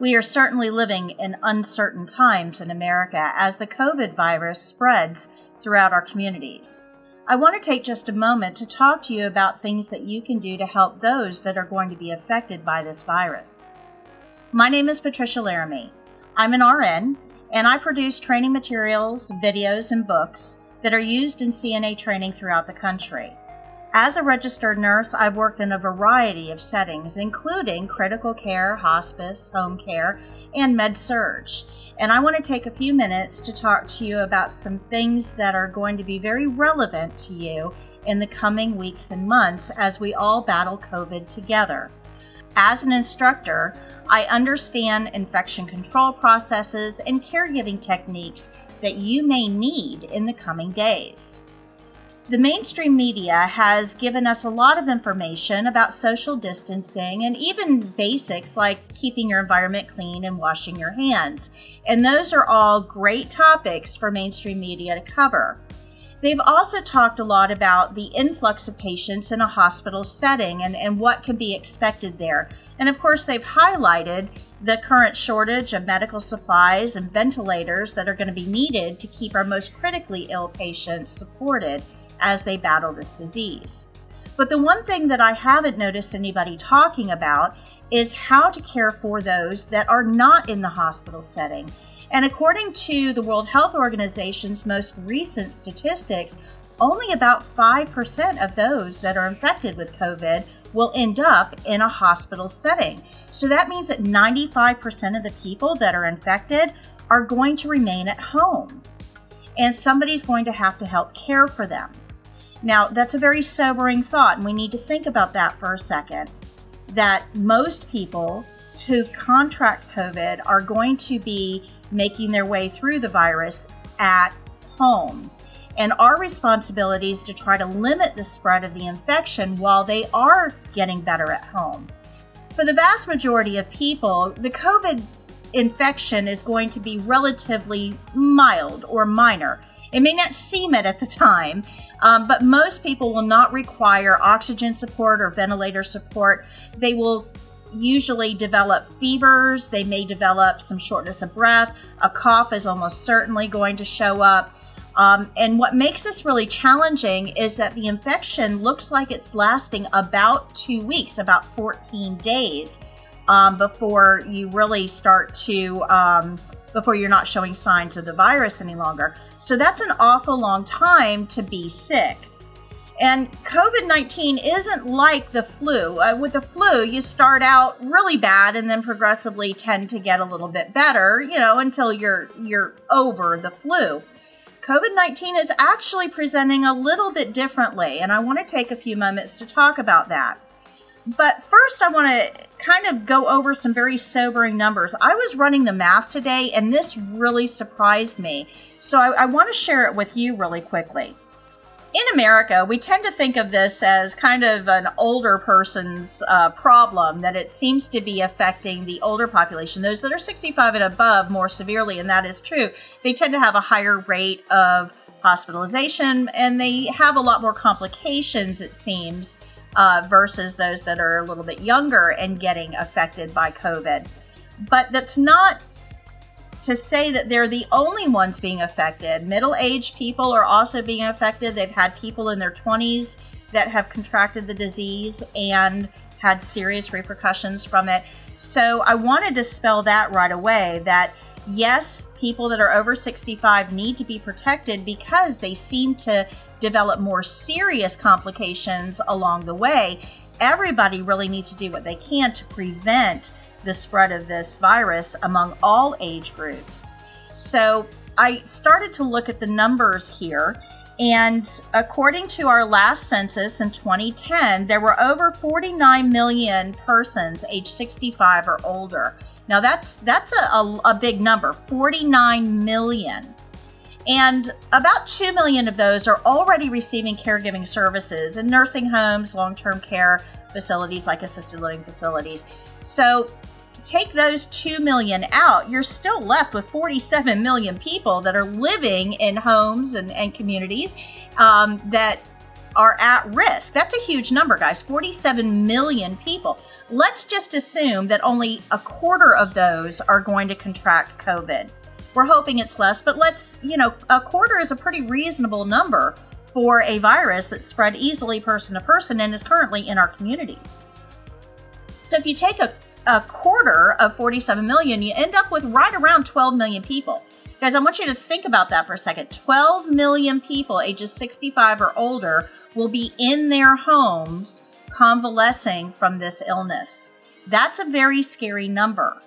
We are certainly living in uncertain times in America as the COVID virus spreads throughout our communities. I want to take just a moment to talk to you about things that you can do to help those that are going to be affected by this virus. My name is Patricia Laramie. I'm an RN, and I produce training materials, videos, and books that are used in CNA training throughout the country. As a registered nurse, I've worked in a variety of settings, including critical care, hospice, home care, and med-surg. And I want to take a few minutes to talk to you about some things that are going to be very relevant to you in the coming weeks and months as we all battle COVID together. As an instructor, I understand infection control processes and caregiving techniques that you may need in the coming days. The mainstream media has given us a lot of information about social distancing and even basics like keeping your environment clean and washing your hands. And those are all great topics for mainstream media to cover. They've also talked a lot about the influx of patients in a hospital setting and what can be expected there. And of course, they've highlighted the current shortage of medical supplies and ventilators that are going to be needed to keep our most critically ill patients supported as they battle this disease. But the one thing that I haven't noticed anybody talking about is how to care for those that are not in the hospital setting. And according to the World Health Organization's most recent statistics, only about 5% of those that are infected with COVID will end up in a hospital setting. So that means that 95% of the people that are infected are going to remain at home. And somebody's going to have to help care for them. Now, that's a very sobering thought, and we need to think about that for a second, that most people who contract COVID are going to be making their way through the virus at home. And our responsibility is to try to limit the spread of the infection while they are getting better at home. For the vast majority of people, the COVID infection is going to be relatively mild or minor. It may not seem it at the time, but most people will not require oxygen support or ventilator support. They will usually develop fevers. They may develop some shortness of breath. A cough is almost certainly going to show up. And what makes this really challenging is that the infection looks like it's lasting about 2 weeks, about 14 days, before you really start to, before you're not showing signs of the virus any longer. So that's an awful long time to be sick. And COVID-19 isn't like the flu. With the flu, you start out really bad and then progressively tend to get a little bit better, until you're over the flu. COVID-19 is actually presenting a little bit differently, and I want to take a few moments to talk about that. But first, I want to kind of go over some very sobering numbers. I was running the math today, and this really surprised me. So I want to share it with you really quickly. In America, we tend to think of this as kind of an older person's problem, that it seems to be affecting the older population, those that are 65 and above more severely, and that is true. They tend to have a higher rate of hospitalization, and they have a lot more complications, it seems, versus those that are a little bit younger and getting affected by COVID. But that's not to say that they're the only ones being affected. Middle-aged people are also being affected. They've had people in their 20s that have contracted the disease and had serious repercussions from it. So I want to dispel that right away, that yes, people that are over 65 need to be protected because they seem to develop more serious complications along the way. Everybody really needs to do what they can to prevent the spread of this virus among all age groups. So I started to look at the numbers here, and according to our last census in 2010, there were over 49 million persons age 65 or older. Now that's a big number, 49 million. And about 2 million of those are already receiving caregiving services in nursing homes, long-term care facilities like assisted living facilities. So take those 2 million out, you're still left with 47 million people that are living in homes and communities that are at risk. That's a huge number, guys, 47 million people. let's just assume that only a quarter of those are going to contract COVID. We're hoping it's less, but a quarter is a pretty reasonable number for a virus that's spread easily person to person and is currently in our communities. So if you take a quarter of 47 million, you end up with right around 12 million people. Guys, I want you to think about that for a second. 12 million people ages 65 or older will be in their homes convalescing from this illness. That's a very scary number.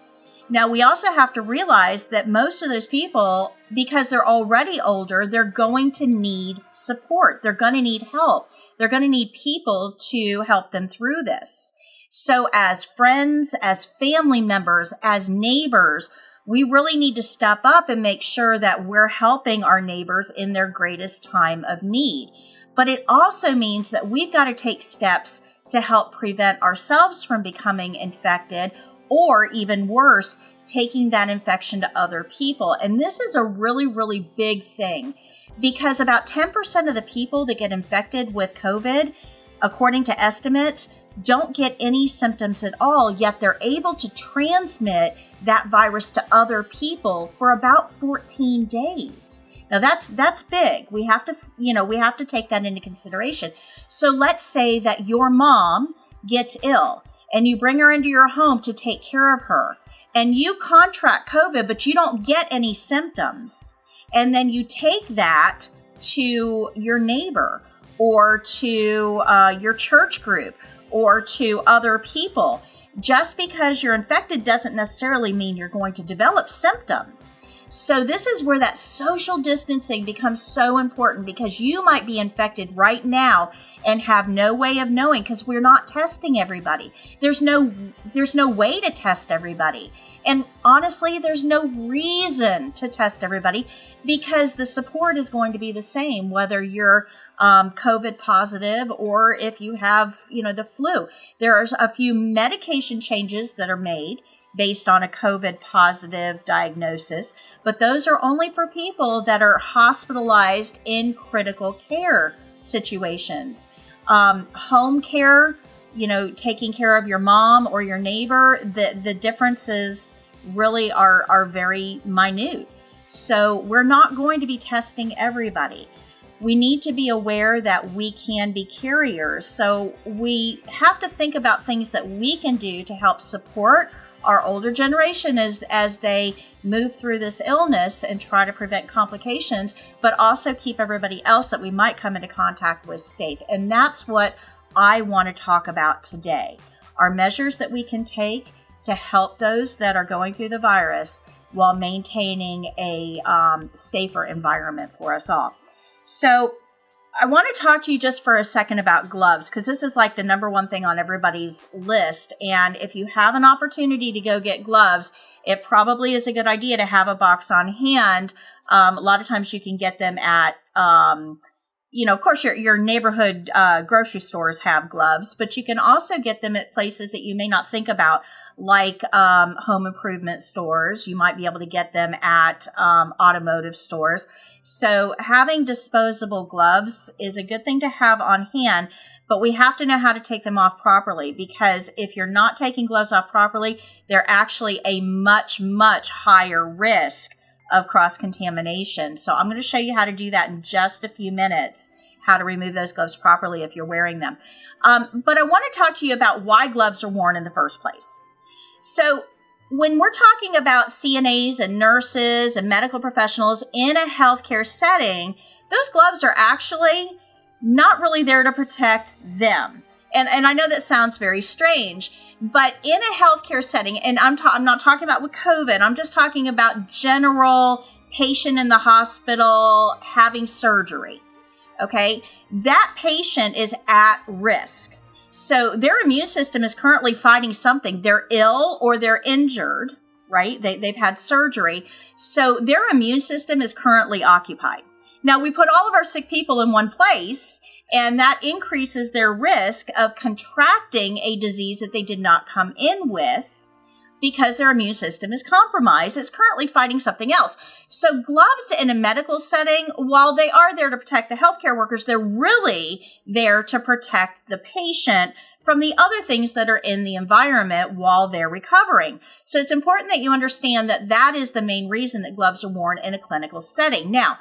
Now, we also have to realize that most of those people, because they're already older, they're going to need support. They're going to need help. They're going to need people to help them through this. So as friends, as family members, as neighbors, we really need to step up and make sure that we're helping our neighbors in their greatest time of need. But it also means that we've got to take steps to help prevent ourselves from becoming infected, or even worse, taking that infection to other people. And this is a really, really big thing, because about 10% of the people that get infected with COVID, according to estimates, don't get any symptoms at all, yet they're able to transmit that virus to other people for about 14 days. Now that's big. We have to take that into consideration. So let's say that your mom gets ill and you bring her into your home to take care of her, and you contract COVID, but you don't get any symptoms. And then you take that to your neighbor or to your church group or to other people. Just because you're infected doesn't necessarily mean you're going to develop symptoms. So this is where that social distancing becomes so important, because you might be infected right now and have no way of knowing, because we're not testing everybody. There's no way to test everybody. And honestly, there's no reason to test everybody, because the support is going to be the same, whether you're COVID positive or if you have, the flu. There are a few medication changes that are made based on a COVID positive diagnosis, but those are only for people that are hospitalized in critical care situations. Home care, taking care of your mom or your neighbor, the differences really are very minute. So we're not going to be testing everybody. We need to be aware that we can be carriers. So we have to think about things that we can do to help support our older generation as they move through this illness and try to prevent complications, but also keep everybody else that we might come into contact with safe. And that's what I want to talk about today. Are measures that we can take to help those that are going through the virus while maintaining a safer environment for us all. So I want to talk to you just for a second about gloves, because this is like the number one thing on everybody's list. And if you have an opportunity to go get gloves, it probably is a good idea to have a box on hand. A lot of times you can get them at, of course, your neighborhood grocery stores have gloves, but you can also get them at places that you may not think about, like home improvement stores. You might be able to get them at automotive stores. So having disposable gloves is a good thing to have on hand, but we have to know how to take them off properly, because if you're not taking gloves off properly, they're actually a much, much higher risk of cross-contamination. So I'm going to show you how to do that in just a few minutes, how to remove those gloves properly if you're wearing them. But I want to talk to you about why gloves are worn in the first place. So when we're talking about CNAs and nurses and medical professionals in a healthcare setting, those gloves are actually not really there to protect them. And I know that sounds very strange, but in a healthcare setting, and I'm not talking about with COVID, I'm just talking about general patient in the hospital having surgery, okay? That patient is at risk. So their immune system is currently fighting something. They're ill or they're injured, right? They've had surgery. So their immune system is currently occupied. Now, we put all of our sick people in one place, and that increases their risk of contracting a disease that they did not come in with, because their immune system is compromised. It's currently fighting something else. So gloves in a medical setting, while they are there to protect the healthcare workers, they're really there to protect the patient from the other things that are in the environment while they're recovering. So it's important that you understand that that is the main reason that gloves are worn in a clinical setting. Now,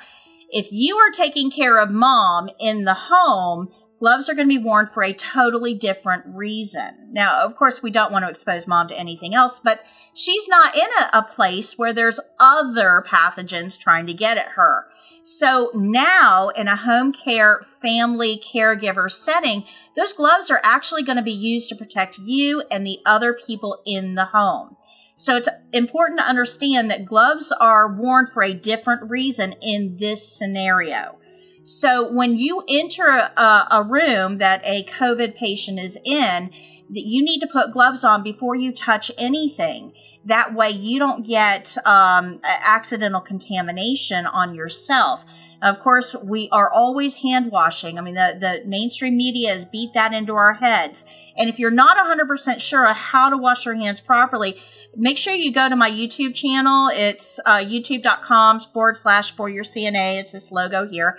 if you are taking care of mom in the home, gloves are going to be worn for a totally different reason. Now, of course, we don't want to expose mom to anything else, but she's not in a place where there's other pathogens trying to get at her. So now in a home care family caregiver setting, those gloves are actually going to be used to protect you and the other people in the home. So it's important to understand that gloves are worn for a different reason in this scenario. So when you enter a room that a COVID patient is in, that you need to put gloves on before you touch anything. That way you don't get accidental contamination on yourself. Of course, we are always hand washing. I mean, the mainstream media has beat that into our heads. And if you're not 100% sure of how to wash your hands properly, make sure you go to my YouTube channel. It's youtube.com/foryourCNA. It's this logo here.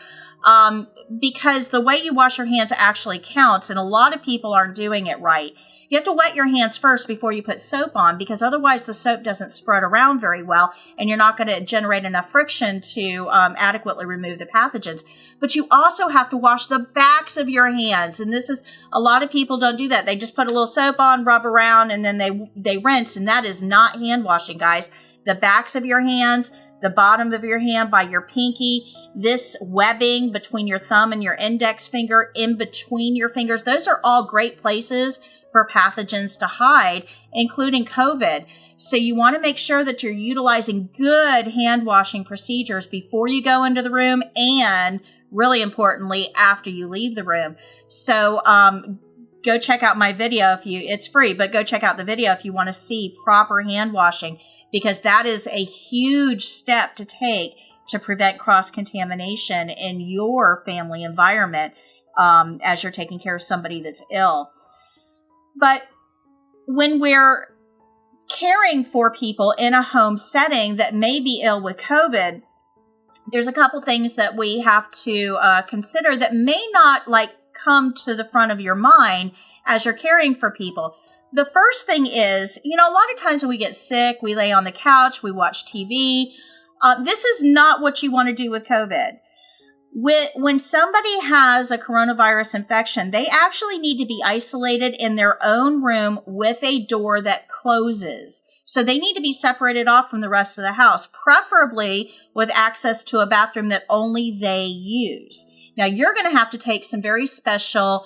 Because the way you wash your hands actually counts, and a lot of people aren't doing it right. You have to wet your hands first before you put soap on, because otherwise the soap doesn't spread around very well, and you're not going to generate enough friction to adequately remove the pathogens. But you also have to wash the backs of your hands, and this is, a lot of people don't do that. They just put a little soap on, rub around, and then they rinse, and that is not hand washing, guys. The backs of your hands, the bottom of your hand by your pinky, this webbing between your thumb and your index finger, in between your fingers, those are all great places for pathogens to hide, including COVID. So you want to make sure that you're utilizing good hand washing procedures before you go into the room, and really importantly, after you leave the room. So go check out my video it's free, but go check out the video if you want to see proper hand washing, because that is a huge step to take to prevent cross-contamination in your family environment as you're taking care of somebody that's ill. But when we're caring for people in a home setting that may be ill with COVID, there's a couple things that we have to consider that may not come to the front of your mind as you're caring for people. The first thing is, a lot of times when we get sick, we lay on the couch, we watch TV. This is not what you want to do with COVID. When somebody has a coronavirus infection, they actually need to be isolated in their own room with a door that closes. So they need to be separated off from the rest of the house, preferably with access to a bathroom that only they use. Now, you're going to have to take some very special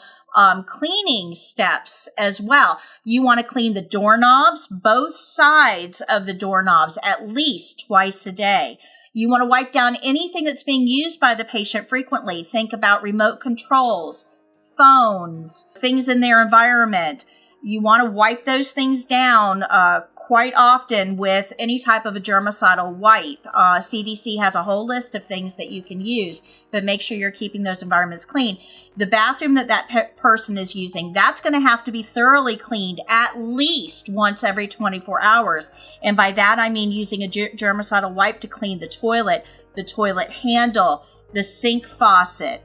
cleaning steps as well. You want to clean the doorknobs, both sides of the doorknobs, at least twice a day. You want to wipe down anything that's being used by the patient frequently. Think about remote controls, phones, things in their environment. You want to wipe those things down quite often with any type of a germicidal wipe. CDC has a whole list of things that you can use, but make sure you're keeping those environments clean. The bathroom that person is using, that's going to have to be thoroughly cleaned at least once every 24 hours. And by that, I mean using a germicidal wipe to clean the toilet handle, the sink faucet,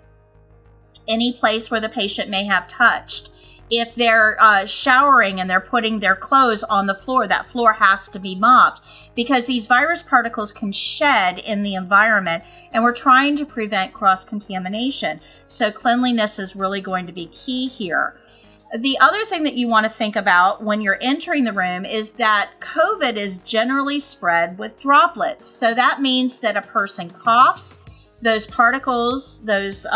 any place where the patient may have touched. If they're showering and they're putting their clothes on the floor, that floor has to be mopped, because these virus particles can shed in the environment, and we're trying to prevent cross-contamination. So cleanliness is really going to be key here. The other thing that you want to think about when you're entering the room is that COVID is generally spread with droplets. So that means that a person coughs, those particles, those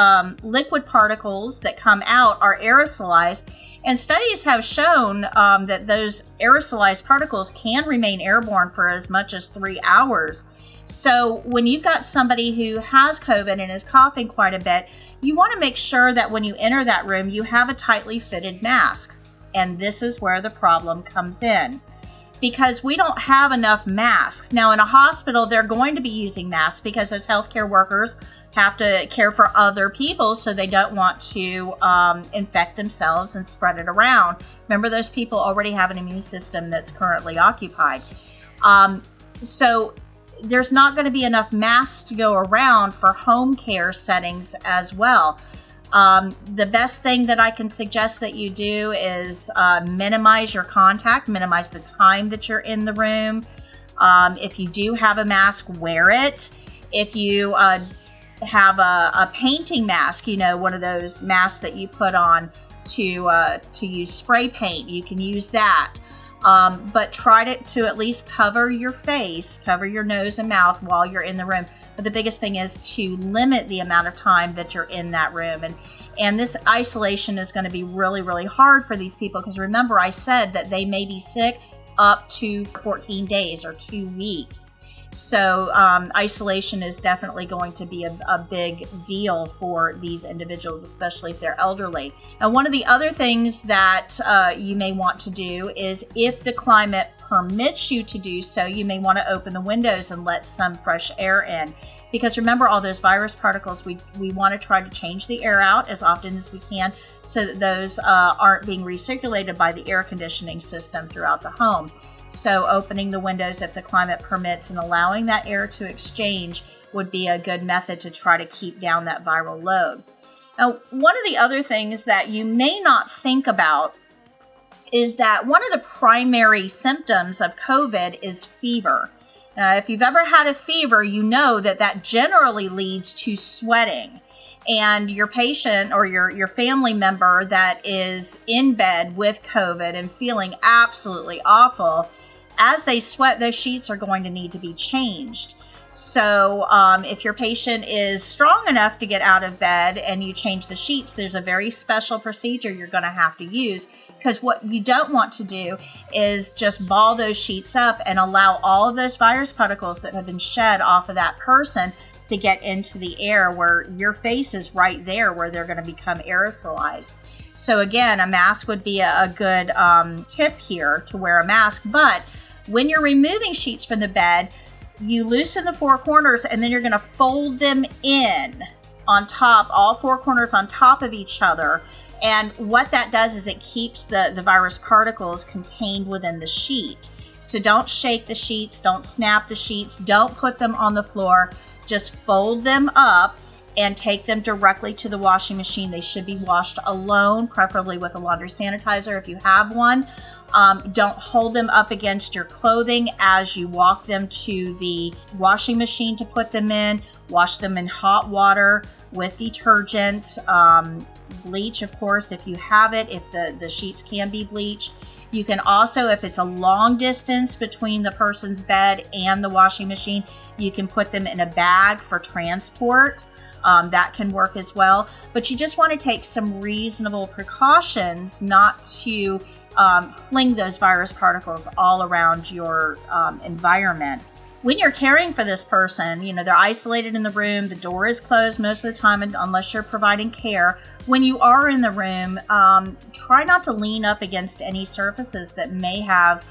liquid particles that come out are aerosolized, and studies have shown that those aerosolized particles can remain airborne for as much as 3 hours. So when you've got somebody who has COVID and is coughing quite a bit, you want to make sure that when you enter that room, you have a tightly fitted mask. And this is where the problem comes in, because we don't have enough masks. Now, in a hospital, they're going to be using masks because those healthcare workers have to care for other people, so they don't want to infect themselves and spread it around. Remember, those people already have an immune system that's currently occupied. So there's not going to be enough masks to go around for home care settings as well. The best thing that I can suggest that you do is minimize your contact, minimize the time that you're in the room. If you do have a mask, wear it. If you have a painting mask, one of those masks that you put on to use spray paint, you can use that. But try to at least cover your face, cover your nose and mouth while you're in the room. But the biggest thing is to limit the amount of time that you're in that room. And this isolation is going to be really, really hard for these people, because remember I said that they may be sick up to 14 days or 2 weeks. So isolation is definitely going to be a big deal for these individuals, especially if they're elderly. Now, one of the other things that you may want to do is, if the climate permits you to do so, you may want to open the windows and let some fresh air in. Because remember, all those virus particles, we want to try to change the air out as often as we can, so that those aren't being recirculated by the air conditioning system throughout the home. So opening the windows if the climate permits and allowing that air to exchange would be a good method to try to keep down that viral load. Now, one of the other things that you may not think about is that one of the primary symptoms of COVID is fever. If you've ever had a fever, you know that generally leads to sweating. And your patient or your family member that is in bed with COVID and feeling absolutely awful, as they sweat, those sheets are going to need to be changed. So if your patient is strong enough to get out of bed and you change the sheets, there's a very special procedure you're going to have to use, because what you don't want to do is just ball those sheets up and allow all of those virus particles that have been shed off of that person to get into the air, where your face is right there where they're going to become aerosolized. So again, a mask would be a good tip here, to wear a mask. But when you're removing sheets from the bed, you loosen the four corners, and then you're going to fold them in on top, all four corners on top of each other. And what that does is it keeps the virus particles contained within the sheet. So don't shake the sheets, don't snap the sheets, don't put them on the floor. Just fold them up and take them directly to the washing machine. They should be washed alone, preferably with a laundry sanitizer if you have one. Don't hold them up against your clothing as you walk them to the washing machine to put them in. Wash them in hot water with detergent, bleach, of course, if you have it, if the sheets can be bleached. You can also, if it's a long distance between the person's bed and the washing machine, you can put them in a bag for transport. That can work as well. But you just want to take some reasonable precautions not to fling those virus particles all around your environment. When you're caring for this person, they're isolated in the room, the door is closed most of the time unless you're providing care. When you are in the room, try not to lean up against any surfaces that may have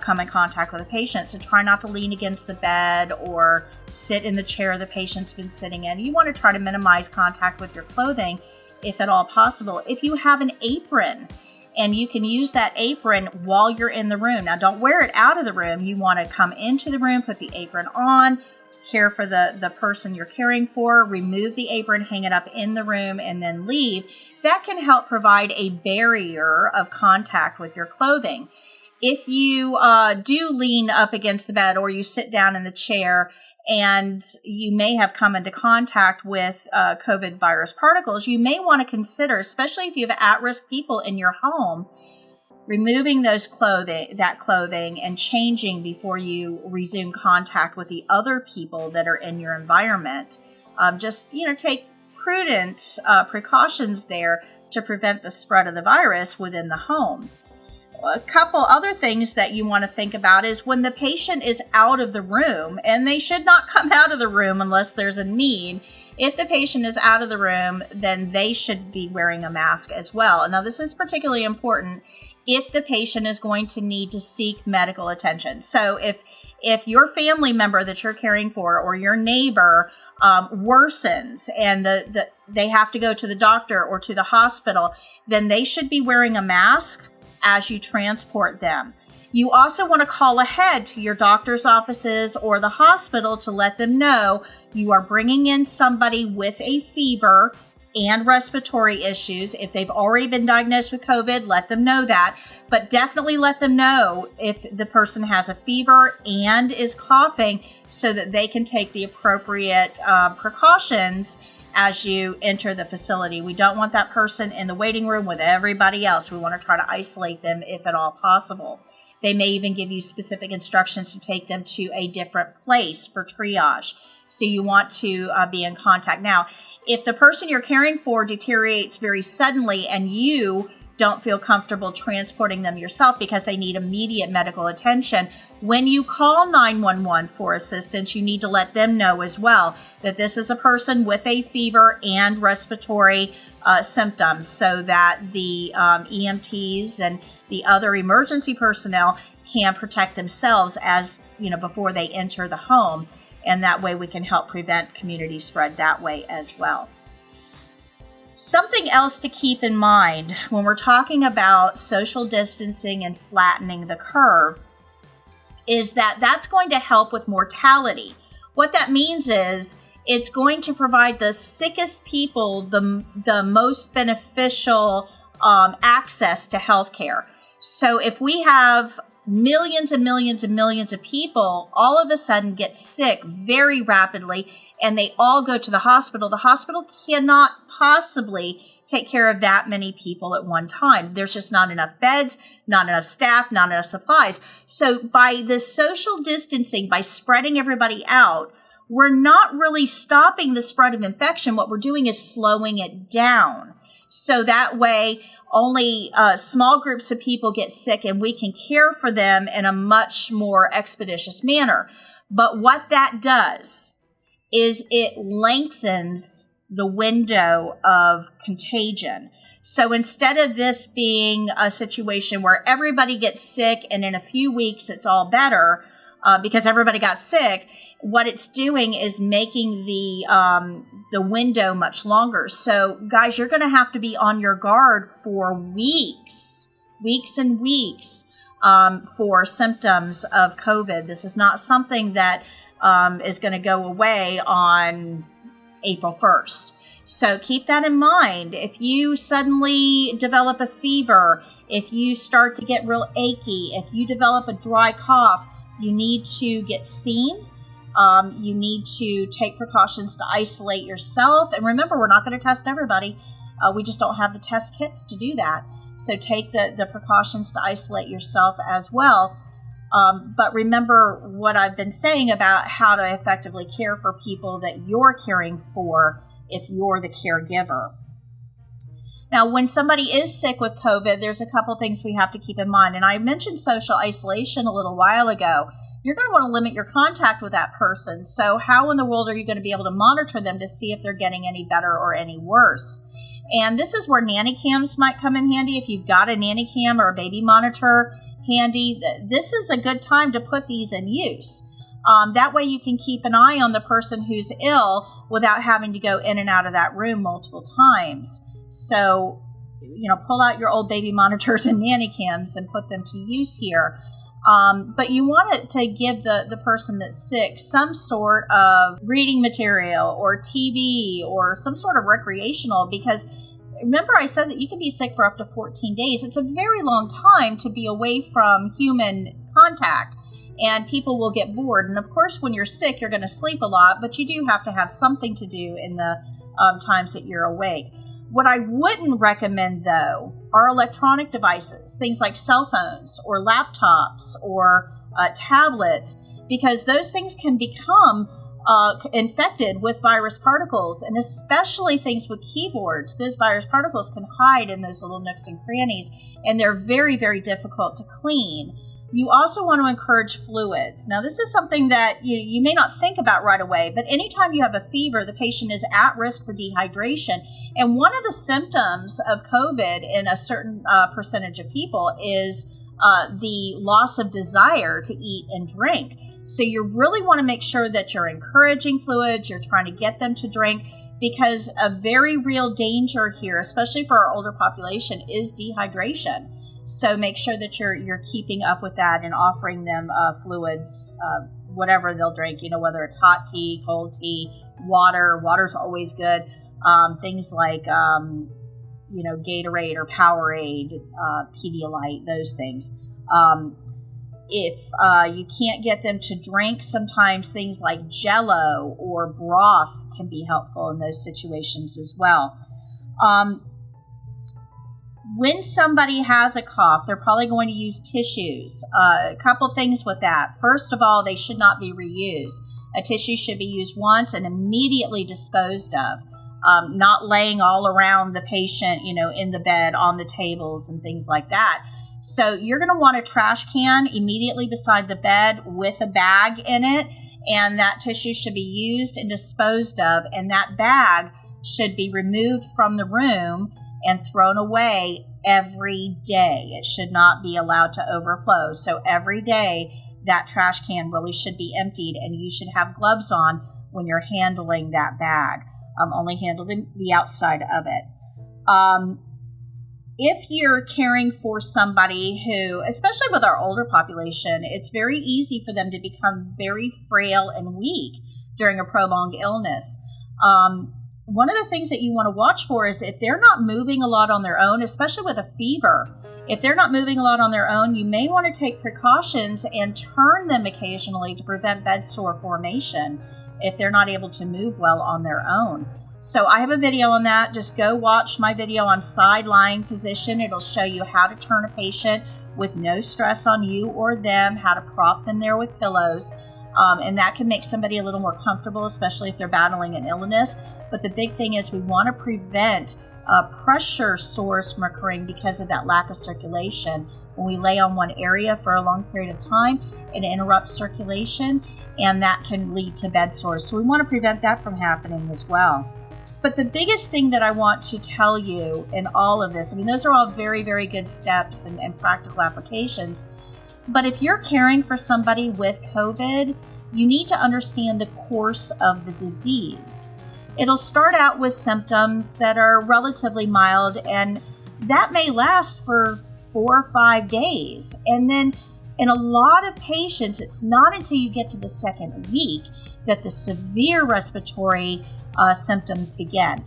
come in contact with a patient. So try not to lean against the bed or sit in the chair the patient's been sitting in. You want to try to minimize contact with your clothing if at all possible. If you have an apron, and you can use that apron while you're in the room. Now, don't wear it out of the room. You want to come into the room, put the apron on, care for the person you're caring for, remove the apron, hang it up in the room, and then leave. That can help provide a barrier of contact with your clothing. If you do lean up against the bed or you sit down in the chair and you may have come into contact with COVID virus particles, you may want to consider, especially if you have at-risk people in your home, removing that clothing and changing before you resume contact with the other people that are in your environment. Just take prudent precautions there to prevent the spread of the virus within the home. A couple other things that you want to think about is when the patient is out of the room, and they should not come out of the room unless there's a need. If the patient is out of the room, then they should be wearing a mask as well. Now, this is particularly important if the patient is going to need to seek medical attention. So if your family member that you're caring for or your neighbor worsens and they have to go to the doctor or to the hospital, then they should be wearing a mask as you transport them. You also want to call ahead to your doctor's offices or the hospital to let them know you are bringing in somebody with a fever and respiratory issues. If they've already been diagnosed with COVID, let them know that. But definitely let them know if the person has a fever and is coughing so that they can take the appropriate precautions as you enter the facility. We don't want that person in the waiting room with everybody else. We want to try to isolate them if at all possible. They may even give you specific instructions to take them to a different place for triage. So you want to be in contact. Now, if the person you're caring for deteriorates very suddenly and you don't feel comfortable transporting them yourself because they need immediate medical attention, when you call 911 for assistance, you need to let them know as well that this is a person with a fever and respiratory symptoms, so that the EMTs and the other emergency personnel can protect themselves before they enter the home. And that way we can help prevent community spread that way as well. Something else to keep in mind when we're talking about social distancing and flattening the curve is that that's going to help with mortality. What that means is it's going to provide the sickest people the most beneficial access to healthcare. So if we have millions and millions and millions of people all of a sudden get sick very rapidly and they all go to the hospital cannot possibly take care of that many people at one time. There's just not enough beds, not enough staff, not enough supplies. So by this social distancing, by spreading everybody out, we're not really stopping the spread of infection. What we're doing is slowing it down. So that way, only small groups of people get sick and we can care for them in a much more expeditious manner. But what that does is it lengthens the window of contagion. So instead of this being a situation where everybody gets sick and in a few weeks it's all better because everybody got sick, what it's doing is making the window much longer. So guys, you're going to have to be on your guard for weeks and weeks for symptoms of COVID. This is not something that is going to go away on April 1st. So keep that in mind. If you suddenly develop a fever, if you start to get real achy, if you develop a dry cough, you need to get seen. You need to take precautions to isolate yourself. And remember, we're not going to test everybody. We just don't have the test kits to do that. So take the precautions to isolate yourself as well. But remember what I've been saying about how to effectively care for people that you're caring for if you're the caregiver. Now, when somebody is sick with COVID, there's a couple things we have to keep in mind. And I mentioned social isolation a little while ago. You're going to want to limit your contact with that person. So how in the world are you going to be able to monitor them to see if they're getting any better or any worse? And this is where nanny cams might come in handy. If you've got a nanny cam or a baby monitor handy, this is a good time to put these in use. That way you can keep an eye on the person who's ill without having to go in and out of that room multiple times. So, pull out your old baby monitors and nanny cams and put them to use here. But you want it to give the person that's sick some sort of reading material or TV or some sort of recreational, because remember I said that you can be sick for up to 14 days. It's a very long time to be away from human contact, and people will get bored. And of course, when you're sick, you're going to sleep a lot, but you do have to have something to do in the times that you're awake. What I wouldn't recommend, though, are electronic devices, things like cell phones or laptops or tablets, because those things can become infected with virus particles, and especially things with keyboards. Those virus particles can hide in those little nooks and crannies, and they're very, very difficult to clean. You also want to encourage fluids. Now, this is something that you may not think about right away, but anytime you have a fever, the patient is at risk for dehydration. And one of the symptoms of COVID in a certain percentage of people is the loss of desire to eat and drink. So you really want to make sure that you're encouraging fluids, you're trying to get them to drink, because a very real danger here, especially for our older population, is dehydration. So make sure that you're keeping up with that and offering them fluids, whatever they'll drink, whether it's hot tea, cold tea, water. Water's always good. things like, Gatorade or Powerade, Pedialyte, those things. If you can't get them to drink, sometimes things like Jell-O or broth can be helpful in those situations as well. When somebody has a cough, they're probably going to use tissues. A couple things with that. First of all, they should not be reused. A tissue should be used once and immediately disposed of, not laying all around the patient, in the bed, on the tables and things like that. So you're going to want a trash can immediately beside the bed with a bag in it, and that tissue should be used and disposed of, and that bag should be removed from the room and thrown away every day. It should not be allowed to overflow. So every day, that trash can really should be emptied, and you should have gloves on when you're handling that bag. Only handle the outside of it. If you're caring for somebody who, especially with our older population, it's very easy for them to become very frail and weak during a prolonged illness. One of the things that you want to watch for is if they're not moving a lot on their own, especially with a fever. If they're not moving a lot on their own, you may want to take precautions and turn them occasionally to prevent bed sore formation if they're not able to move well on their own. So I have a video on that. Just go watch my video on side lying position. It'll show you how to turn a patient with no stress on you or them, how to prop them there with pillows. And that can make somebody a little more comfortable, especially if they're battling an illness. But the big thing is we want to prevent pressure sores from occurring because of that lack of circulation. When we lay on one area for a long period of time, it interrupts circulation, and that can lead to bed sores. So we want to prevent that from happening as well. But the biggest thing that I want to tell you in all of this, those are all very, very good steps and practical applications. But if you're caring for somebody with COVID, you need to understand the course of the disease. It'll start out with symptoms that are relatively mild, and that may last for 4 or 5 days. And then in a lot of patients, it's not until you get to the second week that the severe respiratory symptoms begin.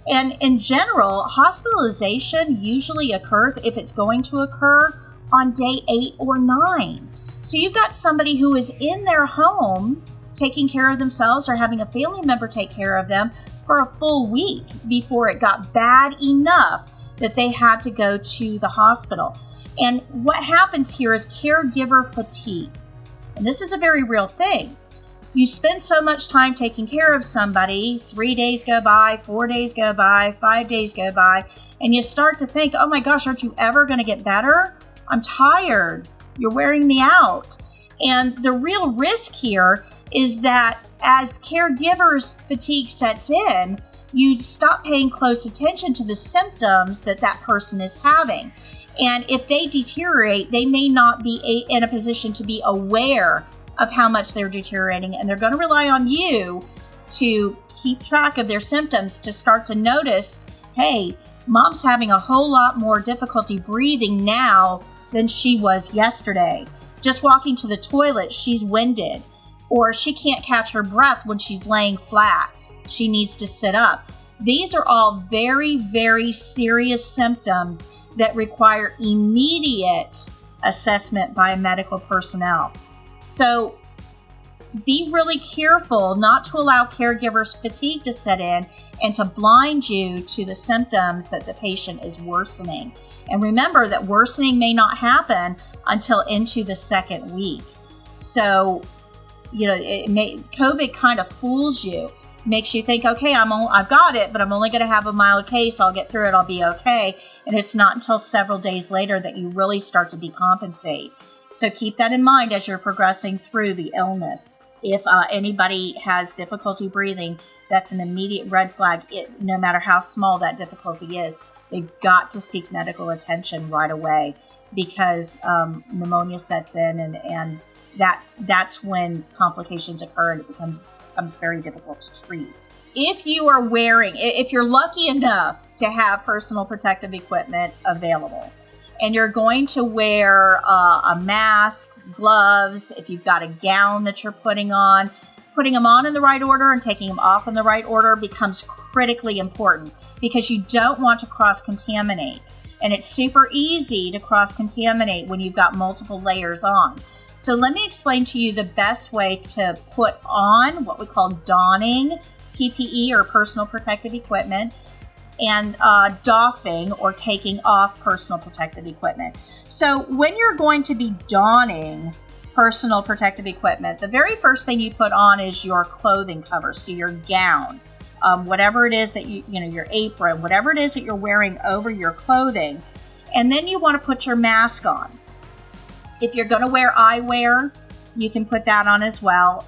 And in general, hospitalization usually occurs, if it's going to occur, on day 8 or 9. So you've got somebody who is in their home taking care of themselves or having a family member take care of them for a full week before it got bad enough that they had to go to the hospital. And what happens here is caregiver fatigue. And this is a very real thing. You spend so much time taking care of somebody, 3 days go by, 4 days go by, 5 days go by, and you start to think, oh my gosh, aren't you ever going to get better? I'm tired. You're wearing me out. And the real risk here is that as caregivers fatigue sets in, you stop paying close attention to the symptoms that person is having. And if they deteriorate, they may not be in a position to be aware of how much they're deteriorating, and they're going to rely on you to keep track of their symptoms, to start to notice, hey, mom's having a whole lot more difficulty breathing now than she was yesterday. Just walking to the toilet, she's winded, or she can't catch her breath when she's laying flat. She needs to sit up. These are all very, very serious symptoms that require immediate assessment by medical personnel. So be really careful not to allow caregivers fatigue to set in and to blind you to the symptoms that the patient is worsening. And remember that worsening may not happen until into the second week. So, COVID kind of fools you, makes you think, okay, I've got it, but I'm only going to have a mild case. I'll get through it. I'll be okay. And it's not until several days later that you really start to decompensate. So keep that in mind as you're progressing through the illness. If anybody has difficulty breathing, that's an immediate red flag, no matter how small that difficulty is. They've got to seek medical attention right away, because pneumonia sets in, and that's when complications occur and it becomes very difficult to treat. If you're lucky enough to have personal protective equipment available, and you're going to wear a mask, gloves, if you've got a gown that you're putting them on in the right order and taking them off in the right order becomes critically important because you don't want to cross-contaminate. And it's super easy to cross-contaminate when you've got multiple layers on. So let me explain to you the best way to put on what we call donning PPE or personal protective equipment, and doffing or taking off personal protective equipment. So when you're going to be donning personal protective equipment, the very first thing you put on is your clothing cover, so your gown, whatever it is that your apron, whatever it is that you're wearing over your clothing. And then you want to put your mask on. If you're going to wear eyewear, you can put that on as well.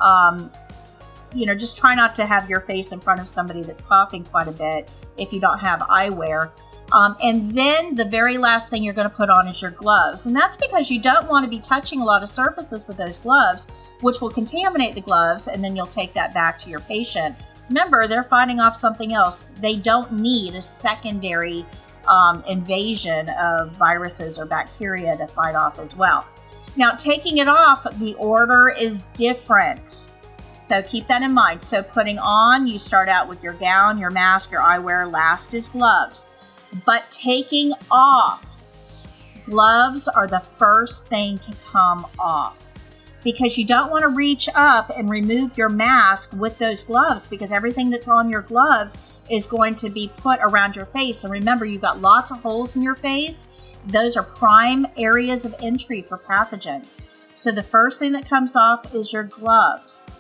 Just try not to have your face in front of somebody that's coughing quite a bit if you don't have eyewear. And then the very last thing you're going to put on is your gloves. And that's because you don't want to be touching a lot of surfaces with those gloves, which will contaminate the gloves, and then you'll take that back to your patient. Remember, they're fighting off something else. They don't need a secondary invasion of viruses or bacteria to fight off as well. Now, taking it off, the order is different. So keep that in mind. So putting on, you start out with your gown, your mask, your eyewear, last is gloves. But taking off, gloves are the first thing to come off, because you don't want to reach up and remove your mask with those gloves, because everything that's on your gloves is going to be put around your face. And remember, you've got lots of holes in your face. Those are prime areas of entry for pathogens. So the first thing that comes off is your gloves.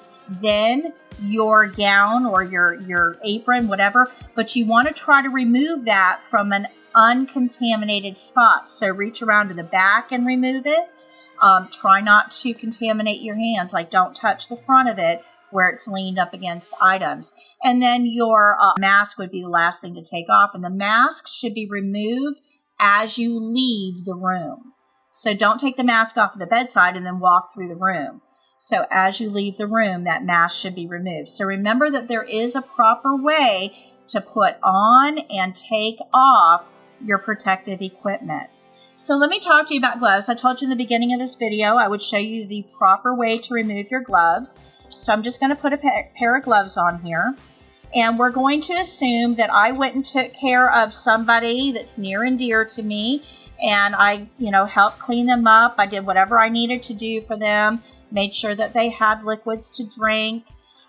Then your gown or your apron, whatever, but you want to try to remove that from an uncontaminated spot. So reach around to the back and remove it. Try not to contaminate your hands, like don't touch the front of it where it's leaned up against items. And then your mask would be the last thing to take off, and the mask should be removed as you leave the room. So don't take the mask off of the bedside and then walk through the room. So as you leave the room, that mask should be removed. So remember that there is a proper way to put on and take off your protective equipment. So let me talk to you about gloves. I told you in the beginning of this video I would show you the proper way to remove your gloves. So I'm just going to put a pair of gloves on here. And we're going to assume that I went and took care of somebody that's near and dear to me. And I, helped clean them up. I did whatever I needed to do for them. Made sure that they had liquids to drink.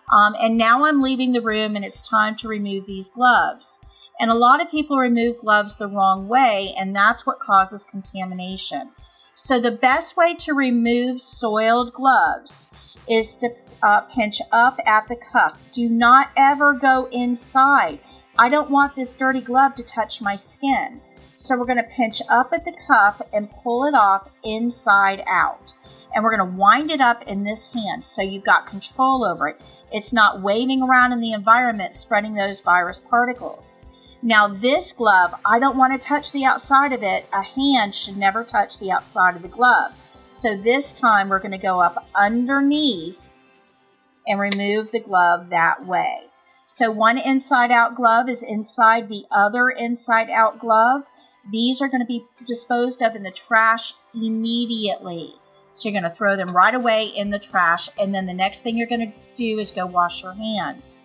And now I'm leaving the room and it's time to remove these gloves. And a lot of people remove gloves the wrong way, and that's what causes contamination. So the best way to remove soiled gloves is to pinch up at the cuff. Do not ever go inside. I don't want this dirty glove to touch my skin. So we're going to pinch up at the cuff and pull it off inside out. And we're going to wind it up in this hand so you've got control over it. It's not waving around in the environment, spreading those virus particles. Now this glove, I don't want to touch the outside of it. A hand should never touch the outside of the glove. So this time we're going to go up underneath and remove the glove that way. So one inside out glove is inside the other inside out glove. These are going to be disposed of in the trash immediately. So you're going to throw them right away in the trash. And then the next thing you're going to do is go wash your hands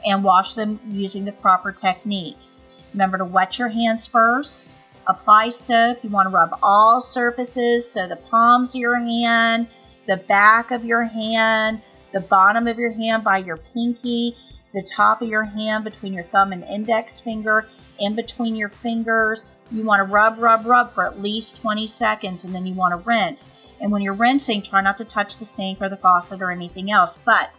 and wash them using the proper techniques. Remember to wet your hands first. Apply soap. You want to rub all surfaces. So the palms of your hand, the back of your hand, the bottom of your hand by your pinky, the top of your hand between your thumb and index finger, in between your fingers. You want to rub for at least 20 seconds, and then you want to rinse. And when you're rinsing, try not to touch the sink or the faucet or anything else. But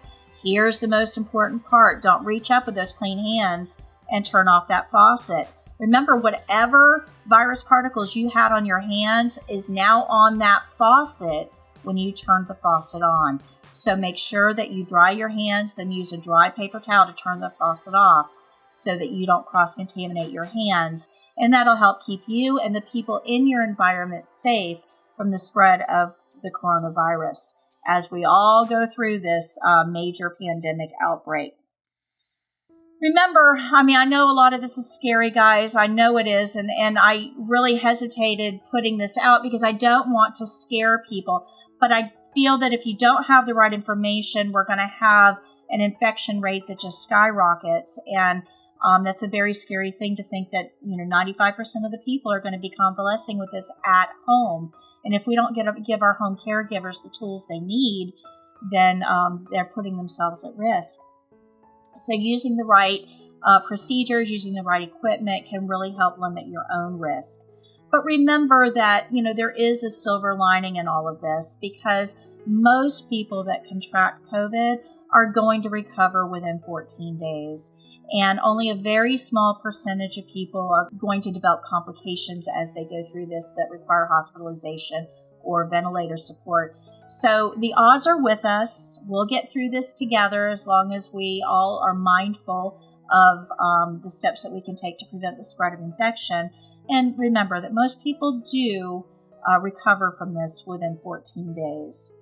here's the most important part. Don't reach up with those clean hands and turn off that faucet. Remember, whatever virus particles you had on your hands is now on that faucet when you turn the faucet on. So make sure that you dry your hands, then use a dry paper towel to turn the faucet off so that you don't cross-contaminate your hands. And that'll help keep you and the people in your environment safe from the spread of the coronavirus as we all go through this major pandemic outbreak. Remember, I know a lot of this is scary, guys. I know it is, and I really hesitated putting this out because I don't want to scare people. But I feel that if you don't have the right information, we're going to have an infection rate that just skyrockets. And That's a very scary thing to think that 95% of the people are going to be convalescing with this at home. And if we don't give our home caregivers the tools they need, then they're putting themselves at risk. So using the right procedures, using the right equipment can really help limit your own risk. But remember that, there is a silver lining in all of this, because most people that contract COVID are going to recover within 14 days. And only a very small percentage of people are going to develop complications as they go through this that require hospitalization or ventilator support. So the odds are with us. We'll get through this together as long as we all are mindful of the steps that we can take to prevent the spread of infection. And remember that most people do recover from this within 14 days.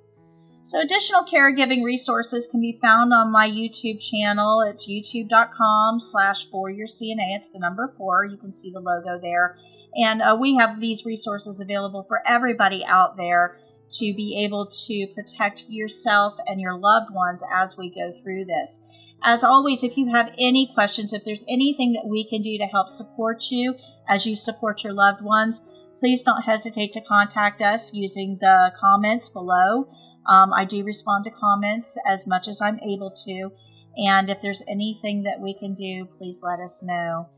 So additional caregiving resources can be found on my YouTube channel. It's youtube.com/4YourCNA. It's the number 4. You can see the logo there. And we have these resources available for everybody out there to be able to protect yourself and your loved ones as we go through this. As always, if you have any questions, if there's anything that we can do to help support you as you support your loved ones, please don't hesitate to contact us using the comments below. I do respond to comments as much as I'm able to. And if there's anything that we can do, please let us know.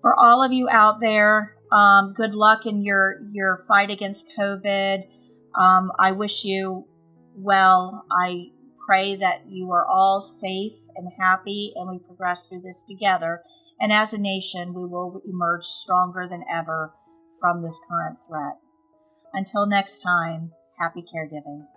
For all of you out there, good luck in your fight against COVID. I wish you well. I pray that you are all safe and happy, and we progress through this together. And as a nation, we will emerge stronger than ever from this current threat. Until next time, happy caregiving.